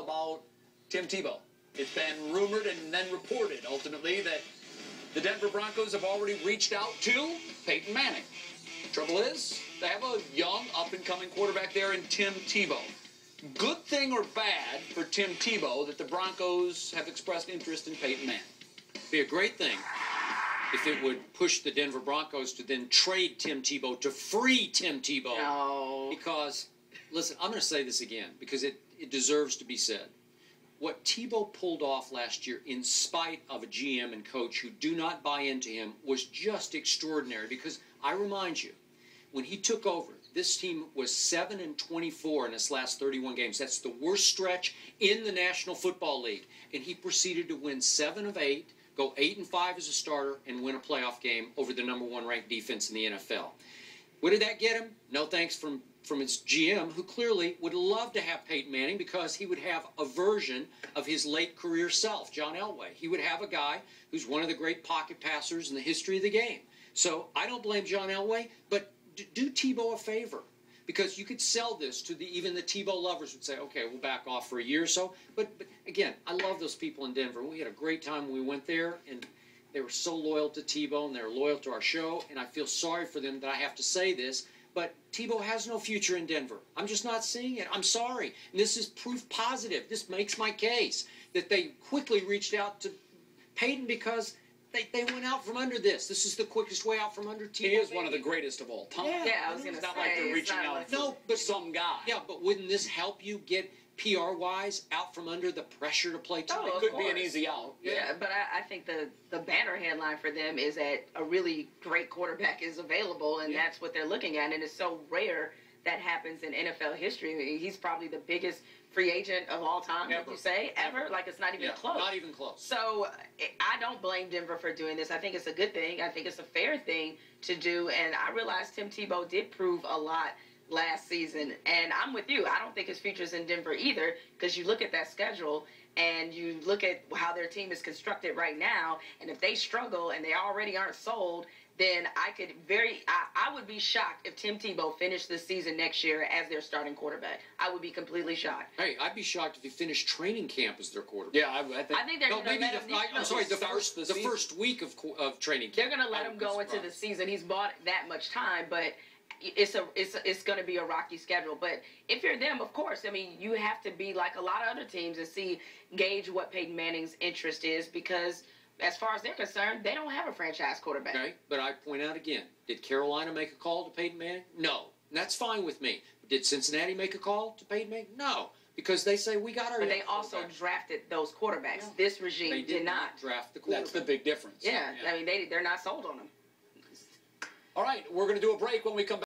about Tim Tebow. It's been rumored and then reported, ultimately, that the Denver Broncos have already reached out to Peyton Manning. Trouble is, they have a young, up-and-coming quarterback there in Tim Tebow. Good thing or bad for Tim Tebow that the Broncos have expressed interest in Peyton Manning? Be a great thing if it would push the Denver Broncos to then trade Tim Tebow to free Tim Tebow. No. Because, listen, I'm going to say this again because it deserves to be said. What Tebow pulled off last year, in spite of a GM and coach who do not buy into him, was just extraordinary. Because I remind you, when he took over, this team was 7-24 in its last 31 games. That's the worst stretch in the National Football League. And he proceeded to win 7 of 8, go 8-5 as a starter, and win a playoff game over the #1 ranked defense in the NFL. What did that get him? No thanks from his GM, who clearly would love to have Peyton Manning because he would have a version of his late career self, John Elway. He would have a guy who's one of the great pocket passers in the history of the game. So I don't blame John Elway, but do Tebow a favor. Because you could sell this to even the Tebow lovers would say, okay, we'll back off for a year or so. But again, I love those people in Denver. We had a great time when we went there, and they were so loyal to Tebow, and they were loyal to our show, and I feel sorry for them that I have to say this, but Tebow has no future in Denver. I'm just not seeing it. I'm sorry. And this is proof positive. This makes my case that they quickly reached out to Peyton because they went out from under this. This is the quickest way out from under Tebow. He is one of the greatest of all time. Yeah, I was going to say. It's not like they're reaching out for some guy. Yeah, but wouldn't this help you get PR-wise out from under the pressure to play Tebow? Oh, it could be an easy out. Yeah, but I think the banner headline for them is that a really great quarterback is available, and that's what they're looking at. And it's so rare that happens in NFL history. I mean, he's probably the biggest free agent of all time, would you say? Ever? Like, it's not even close. Not even close. So I don't blame Denver for doing this. I think it's a good thing. I think it's a fair thing to do. And I realize Tim Tebow did prove a lot last season. And I'm with you. I don't think his future's in Denver either, because you look at that schedule and you look at how their team is constructed right now, and if they struggle and they already aren't sold, then I would be shocked if Tim Tebow finished the season next year as their starting quarterback. I would be completely shocked. Hey, I'd be shocked if he finished training camp as their quarterback. Yeah, I think they're going to let him. I'm sorry, the first week of training camp. They're going to let him go into the season. He's bought that much time, but it's going to be a rocky schedule. But if you're them, of course, I mean, you have to be like a lot of other teams and gauge what Peyton Manning's interest is, because as far as they're concerned, they don't have a franchise quarterback. Okay, but I point out again, did Carolina make a call to Peyton Manning? No. And that's fine with me. Did Cincinnati make a call to Peyton Manning? No. Because they say, we got our... But they also drafted those quarterbacks. Yeah. This regime did not draft the quarterback. That's the big difference. Yeah. I mean, they're not sold on them. All right, we're going to do a break when we come back.